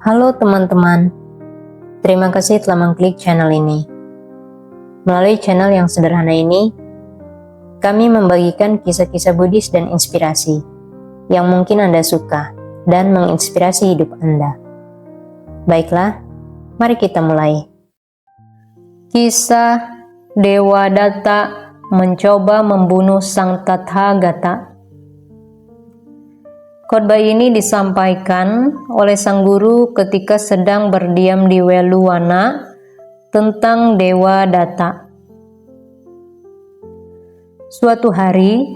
Halo teman-teman, terima kasih telah mengklik channel ini. Melalui channel yang sederhana ini, kami membagikan kisah-kisah Buddhis dan inspirasi yang mungkin Anda suka dan menginspirasi hidup Anda. Baiklah, mari kita mulai. Kisah Dewadatta mencoba membunuh Sang Tathagata. Khotbah ini disampaikan oleh sang guru ketika sedang berdiam di Weluwana tentang Dewadatta. Suatu hari,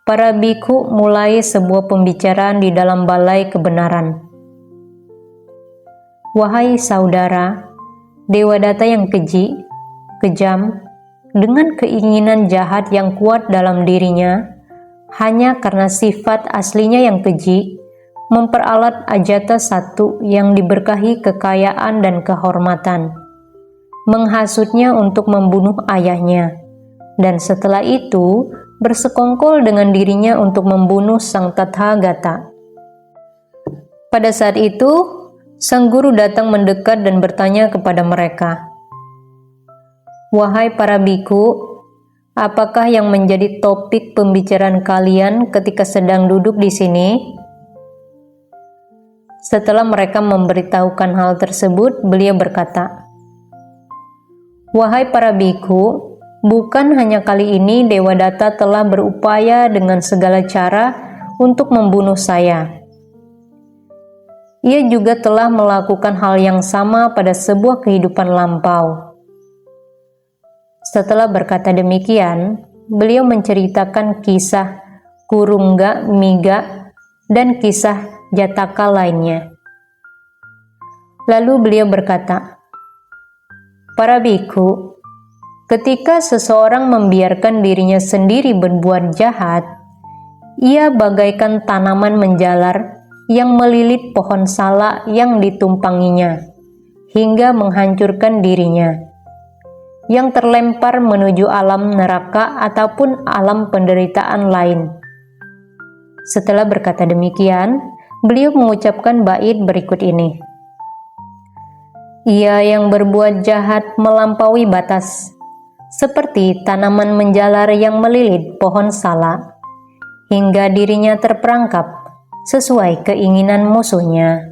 para bhikkhu mulai sebuah pembicaraan di dalam balai kebenaran. Wahai saudara, Dewadatta yang keji, kejam, dengan keinginan jahat yang kuat dalam dirinya, hanya karena sifat aslinya yang keji, memperalat Ajata satu yang diberkahi kekayaan dan kehormatan, menghasutnya untuk membunuh ayahnya, dan setelah itu bersekongkol dengan dirinya untuk membunuh Sang Tathagata. Pada saat itu, sang guru datang mendekat dan bertanya kepada mereka, "Wahai para bhikkhu, apakah yang menjadi topik pembicaraan kalian ketika sedang duduk di sini?" Setelah mereka memberitahukan hal tersebut, beliau berkata, "Wahai para bhikkhu, bukan hanya kali ini Dewadatta telah berupaya dengan segala cara untuk membunuh saya. Ia juga telah melakukan hal yang sama pada sebuah kehidupan lampau." Setelah berkata demikian, beliau menceritakan kisah Kurungga Miga dan kisah Jataka lainnya. Lalu beliau berkata, "Para bhikkhu, ketika seseorang membiarkan dirinya sendiri berbuat jahat, ia bagaikan tanaman menjalar yang melilit pohon sala yang ditumpanginya hingga menghancurkan dirinya, yang terlempar menuju alam neraka ataupun alam penderitaan lain." Setelah berkata demikian, beliau mengucapkan bait berikut ini. "Ia yang berbuat jahat melampaui batas, seperti tanaman menjalar yang melilit pohon sala, hingga dirinya terperangkap sesuai keinginan musuhnya."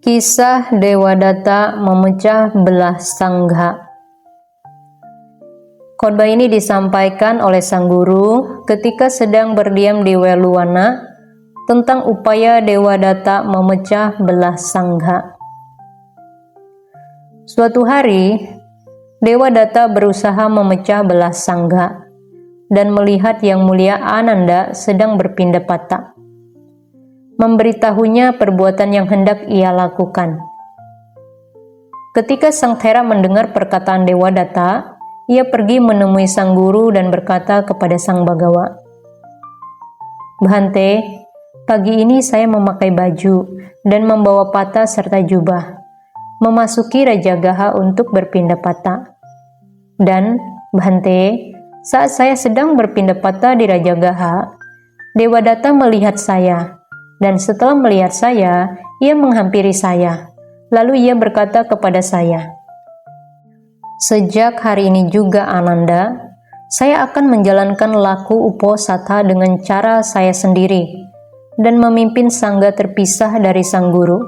Kisah Dewadatta memecah belah sangha. Khotbah ini disampaikan oleh sang guru ketika sedang berdiam di Weluwana tentang upaya Dewadatta memecah belah sangha. Suatu hari, Dewadatta berusaha memecah belah sangha dan melihat Yang Mulia Ananda sedang berpindah patah. Memberitahunya perbuatan yang hendak ia lakukan. Ketika Sang Thera mendengar perkataan Dewadatta, ia pergi menemui sang guru dan berkata kepada Sang Bagawa, "Bhante, pagi ini saya memakai baju dan membawa pata serta jubah, memasuki Rajagaha untuk berpindah pata. Dan, Bhante, saat saya sedang berpindah pata di Rajagaha, Dewadatta melihat saya. Dan setelah melihat saya, ia menghampiri saya. Lalu ia berkata kepada saya, 'Sejak hari ini juga Ananda, saya akan menjalankan laku uposatha dengan cara saya sendiri dan memimpin sangga terpisah dari sang guru,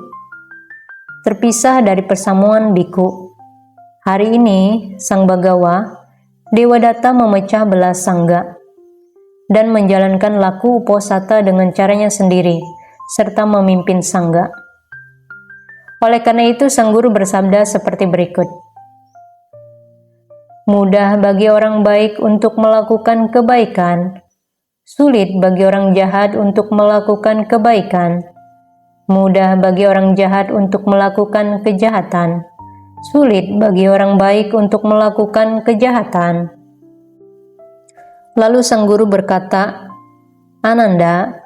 terpisah dari persamuan bhikkhu. Hari ini, Sang Bagawa, Dewadatta memecah belah sangga dan menjalankan laku uposatha dengan caranya sendiri, serta memimpin sangga.' Oleh karena itu, sang guru bersabda seperti berikut, 'Mudah bagi orang baik untuk melakukan kebaikan, sulit bagi orang jahat untuk melakukan kebaikan. Mudah bagi orang jahat untuk melakukan kejahatan, sulit bagi orang baik untuk melakukan kejahatan.' Lalu sang guru berkata, 'Ananda,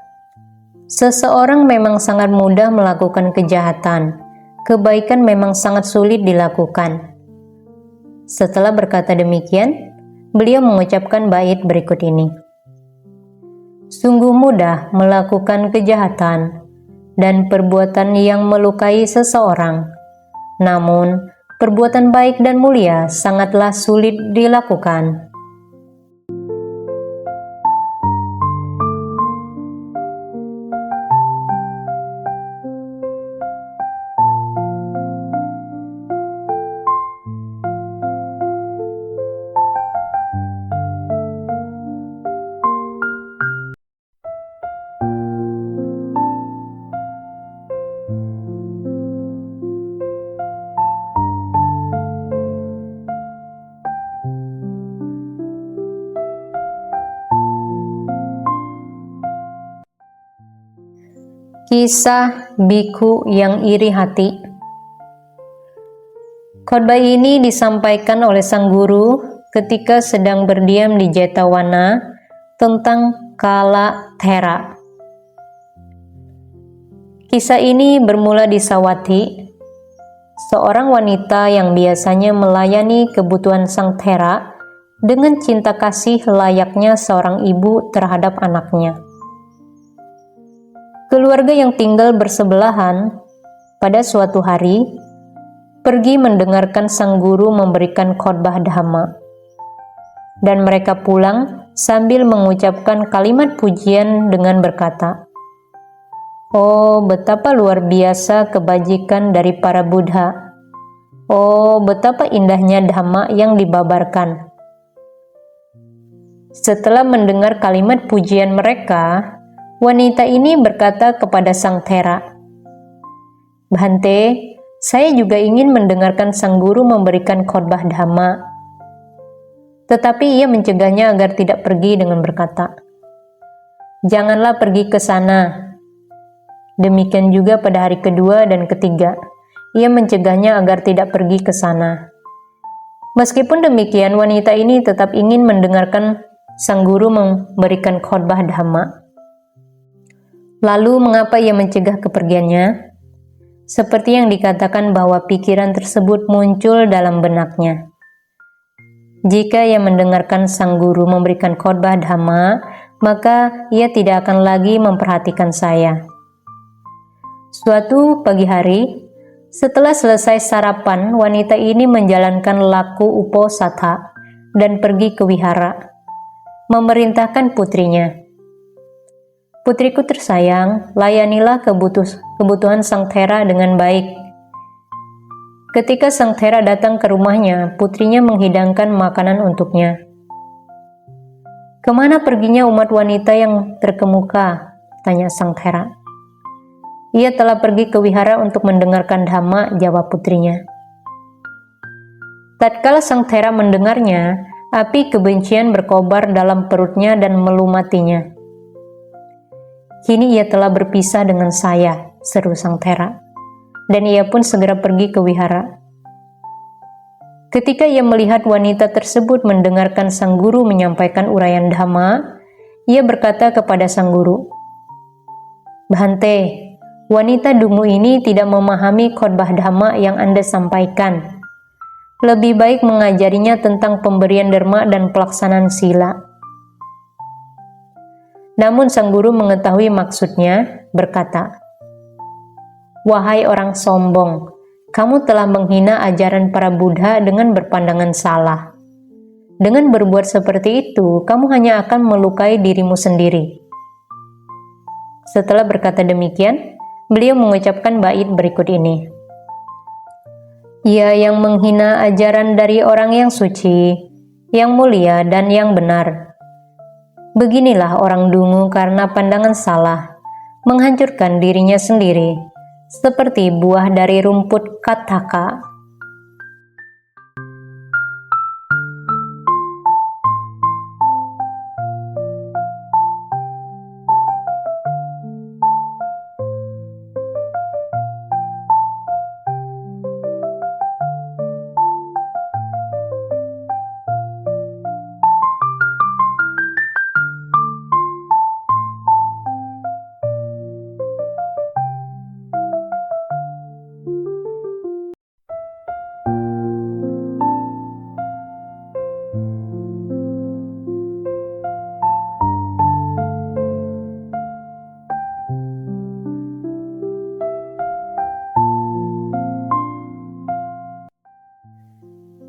seseorang memang sangat mudah melakukan kejahatan kebaikan memang sangat sulit dilakukan. Setelah berkata demikian, beliau mengucapkan bait berikut ini. Sungguh mudah melakukan kejahatan dan perbuatan yang melukai seseorang. Namun, perbuatan baik dan mulia sangatlah sulit dilakukan. Kisah biku yang iri hati. Khotbah ini disampaikan oleh sang guru ketika sedang berdiam di Jetawana tentang Kala Thera. Kisah ini bermula di Sawati, seorang wanita yang biasanya melayani kebutuhan sang Thera dengan cinta kasih layaknya seorang ibu terhadap anaknya. Keluarga yang tinggal bersebelahan pada suatu hari pergi mendengarkan sang guru memberikan khotbah dhamma, dan mereka pulang sambil mengucapkan kalimat pujian dengan berkata, "Oh, betapa luar biasa kebajikan dari para Buddha. Oh, betapa indahnya dhamma yang dibabarkan." Setelah mendengar kalimat pujian mereka, wanita ini berkata kepada sang Thera, "Bhante, saya juga ingin mendengarkan sang guru memberikan khotbah dhamma." Tetapi ia mencegahnya agar tidak pergi dengan berkata, "Janganlah pergi ke sana." Demikian juga pada hari kedua dan ketiga, ia mencegahnya agar tidak pergi ke sana. Meskipun demikian, wanita ini tetap ingin mendengarkan sang guru memberikan khotbah dhamma. Lalu mengapa ia mencegah kepergiannya? Seperti yang dikatakan bahwa pikiran tersebut muncul dalam benaknya. Jika ia mendengarkan sang guru memberikan khotbah dhamma, maka ia tidak akan lagi memperhatikan saya. Suatu pagi hari, setelah selesai sarapan, wanita ini menjalankan laku uposatha dan pergi ke wihara, memerintahkan putrinya, "Putriku tersayang, layanilah kebutuhan sang Thera dengan baik." Ketika sang Thera datang ke rumahnya, putrinya menghidangkan makanan untuknya. "Kemana perginya umat wanita yang terkemuka?" tanya sang Thera. "Ia telah pergi ke wihara untuk mendengarkan dhamma," jawab putrinya. Tatkala sang Thera mendengarnya, api kebencian berkobar dalam perutnya dan melumatinya. "Kini ia telah berpisah dengan saya," seru sang Thera, dan ia pun segera pergi ke wihara. Ketika ia melihat wanita tersebut mendengarkan sang guru menyampaikan uraian dhamma, ia berkata kepada sang guru, "Bhante, wanita dungu ini tidak memahami khotbah dhamma yang Anda sampaikan. Lebih baik mengajarinya tentang pemberian dharma dan pelaksanaan sila." Namun sang guru mengetahui maksudnya, berkata, "Wahai orang sombong, kamu telah menghina ajaran para Buddha dengan berpandangan salah. Dengan berbuat seperti itu, kamu hanya akan melukai dirimu sendiri." Setelah berkata demikian, beliau mengucapkan bait berikut ini. "Ia yang menghina ajaran dari orang yang suci, yang mulia dan yang benar. Beginilah orang dungu karena pandangan salah, menghancurkan dirinya sendiri, seperti buah dari rumput kataka."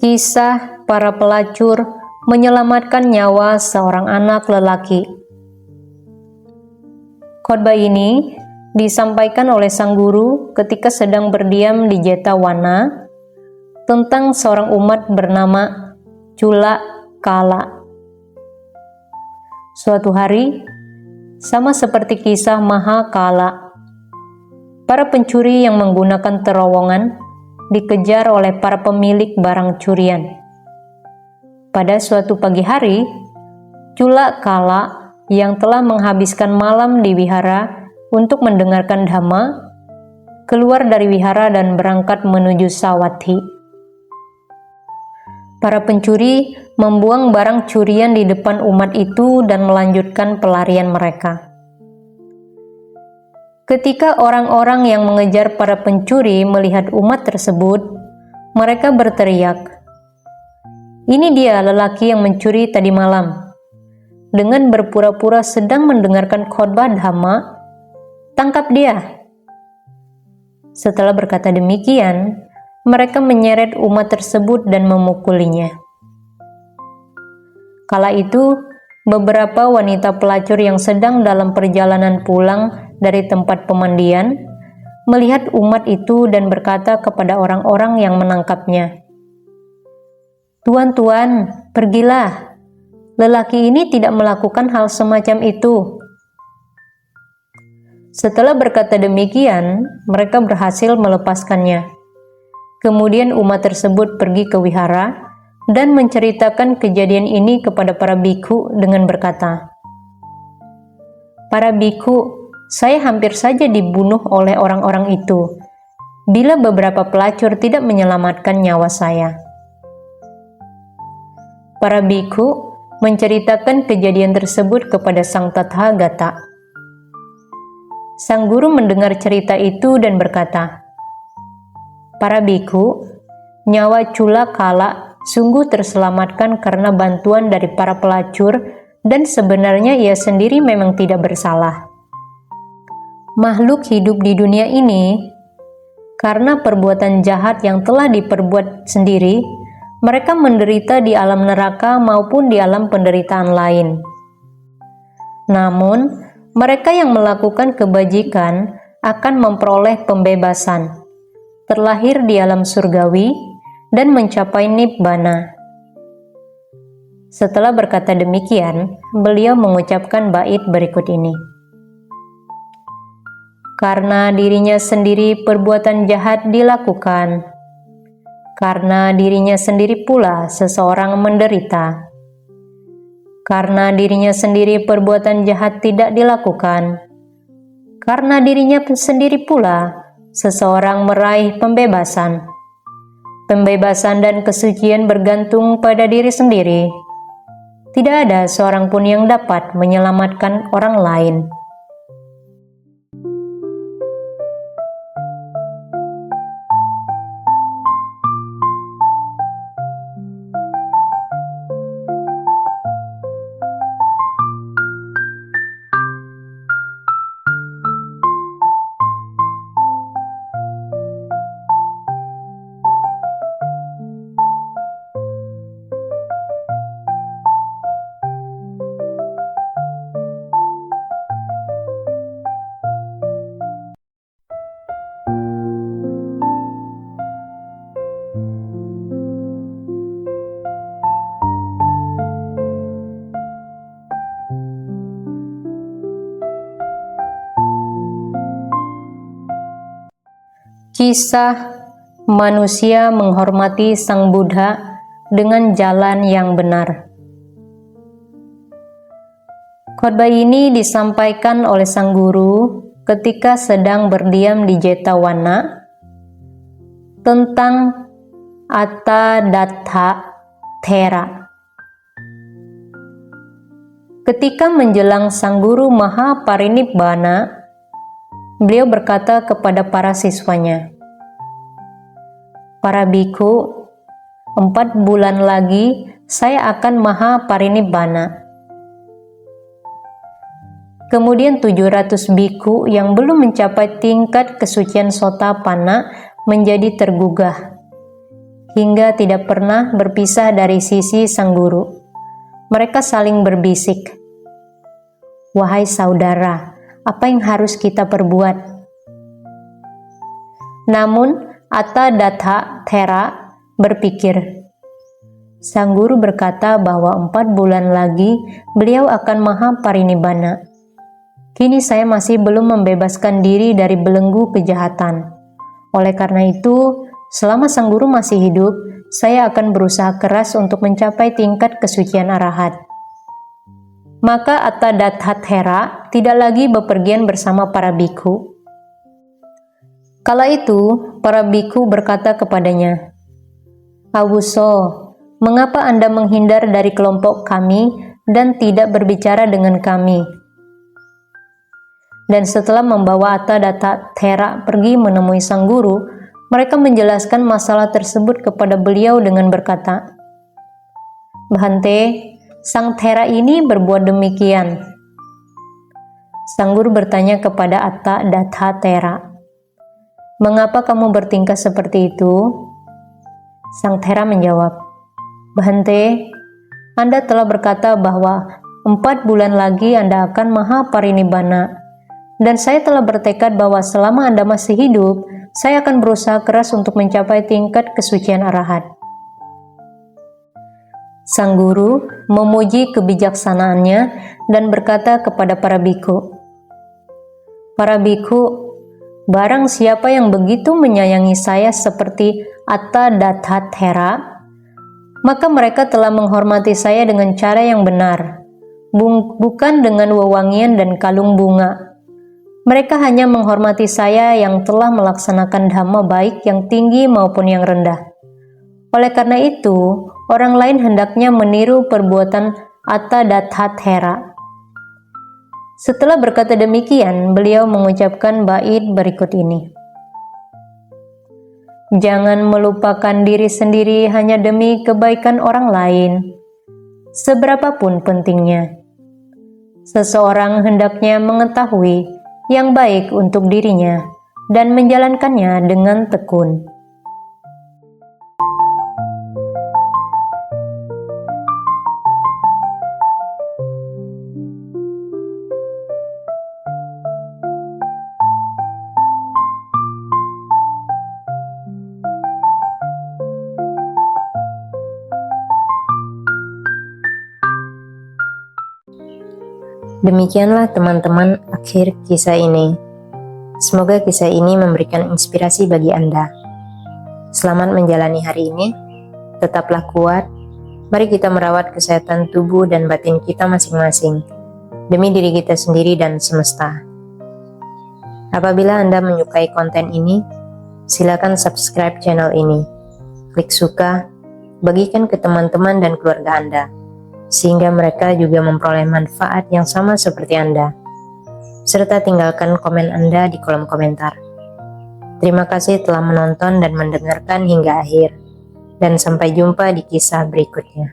Kisah para pelacur menyelamatkan nyawa seorang anak lelaki. Khotbah ini disampaikan oleh sang guru ketika sedang berdiam di Jetawana tentang seorang umat bernama Cula Kala. Suatu hari, sama seperti kisah Mahakala, para pencuri yang menggunakan terowongan dikejar oleh para pemilik barang curian. Pada suatu pagi hari, Cula Kala yang telah menghabiskan malam di wihara untuk mendengarkan dhamma, keluar dari wihara dan berangkat menuju Sawathi. Para pencuri membuang barang curian di depan umat itu dan melanjutkan pelarian mereka. Ketika orang-orang yang mengejar para pencuri melihat umat tersebut, mereka berteriak, "Ini dia lelaki yang mencuri tadi malam." Dengan berpura-pura sedang mendengarkan khotbah dhamma, "Tangkap dia!" Setelah berkata demikian, mereka menyeret umat tersebut dan memukulinya. Kala itu, beberapa wanita pelacur yang sedang dalam perjalanan pulang dari tempat pemandian melihat umat itu dan berkata kepada orang-orang yang menangkapnya, "Tuan-tuan, pergilah. Lelaki ini tidak melakukan hal semacam itu." Setelah berkata demikian, mereka berhasil melepaskannya. Kemudian umat tersebut pergi ke wihara dan menceritakan kejadian ini kepada para bikhu dengan berkata, "Para bikhu, saya hampir saja dibunuh oleh orang-orang itu bila beberapa pelacur tidak menyelamatkan nyawa saya." Para bikhu menceritakan kejadian tersebut kepada Sang Tathagata. Sang guru mendengar cerita itu dan berkata, "Para bikhu, nyawa Cula Kala sungguh terselamatkan karena bantuan dari para pelacur dan sebenarnya ia sendiri memang tidak bersalah. Makhluk hidup di dunia ini, karena perbuatan jahat yang telah diperbuat sendiri, mereka menderita di alam neraka maupun di alam penderitaan lain. Namun, mereka yang melakukan kebajikan akan memperoleh pembebasan, terlahir di alam surgawi, dan mencapai nibbana." Setelah berkata demikian, beliau mengucapkan bait berikut ini. Karena dirinya sendiri perbuatan jahat dilakukan, karena dirinya sendiri pula seseorang menderita. Karena dirinya sendiri perbuatan jahat tidak dilakukan, karena dirinya sendiri pula seseorang meraih pembebasan. Pembebasan dan kesucian bergantung pada diri sendiri. Tidak ada seorang pun yang dapat menyelamatkan orang lain. Kisah manusia menghormati Sang Buddha dengan jalan yang benar. Khotbah ini disampaikan oleh sang guru ketika sedang berdiam di Jetawana tentang Attadatta Thera. Ketika menjelang sang guru Maha Parinibbana, beliau berkata kepada para siswanya, "Para bikhu, 4 bulan lagi saya akan Maha Parinibbana." Kemudian 700 bikhu yang belum mencapai tingkat kesucian Sotapanna menjadi tergugah. hingga tidak pernah berpisah dari sisi sang guru. Mereka saling berbisik, "Wahai saudara, apa yang harus kita perbuat?" Namun Attadatta Thera berpikir, sang guru berkata bahwa 4 bulan lagi beliau akan mahaparinibbana. Kini saya masih belum membebaskan diri dari belenggu kejahatan. Oleh karena itu, selama sang guru masih hidup, saya akan berusaha keras untuk mencapai tingkat kesucian arahat. Maka Attadatta Thera tidak lagi bepergian bersama para bhikkhu. Kala itu, para bhikkhu berkata kepadanya, "Awuso, mengapa Anda menghindar dari kelompok kami dan tidak berbicara dengan kami?" Dan setelah membawa Attadatta Thera pergi menemui sang guru, mereka menjelaskan masalah tersebut kepada beliau dengan berkata, "Bhante, sang Thera ini berbuat demikian." Sang guru bertanya kepada Attadatta Thera, "Mengapa kamu bertingkah seperti itu?" Sang Thera menjawab, "Bhante, Anda telah berkata bahwa 4 bulan lagi Anda akan mahaparinibbana. Dan saya telah bertekad bahwa selama Anda masih hidup, saya akan berusaha keras untuk mencapai tingkat kesucian arahat." Sang guru memuji kebijaksanaannya dan berkata kepada para bhikkhu, "Para bhikkhu, barang siapa yang begitu menyayangi saya seperti Attadatta Thera, maka mereka telah menghormati saya dengan cara yang benar, bukan dengan wewangian dan kalung bunga. Mereka hanya menghormati saya yang telah melaksanakan dhamma baik yang tinggi maupun yang rendah. Oleh karena itu, orang lain hendaknya meniru perbuatan Attadatta Thera." Setelah berkata demikian, beliau mengucapkan bait berikut ini. "Jangan melupakan diri sendiri hanya demi kebaikan orang lain, seberapapun pentingnya. Seseorang hendaknya mengetahui yang baik untuk dirinya dan menjalankannya dengan tekun." Demikianlah teman-teman akhir kisah ini. Semoga kisah ini memberikan inspirasi bagi Anda. Selamat menjalani hari ini, tetaplah kuat. Mari kita merawat kesehatan tubuh dan batin kita masing-masing, demi diri kita sendiri dan semesta. Apabila Anda menyukai konten ini, silakan subscribe channel ini, klik suka, bagikan ke teman-teman dan keluarga Anda, sehingga mereka juga memperoleh manfaat yang sama seperti Anda. Serta tinggalkan komen Anda di kolom komentar. Terima kasih telah menonton dan mendengarkan hingga akhir. Dan sampai jumpa di kisah berikutnya.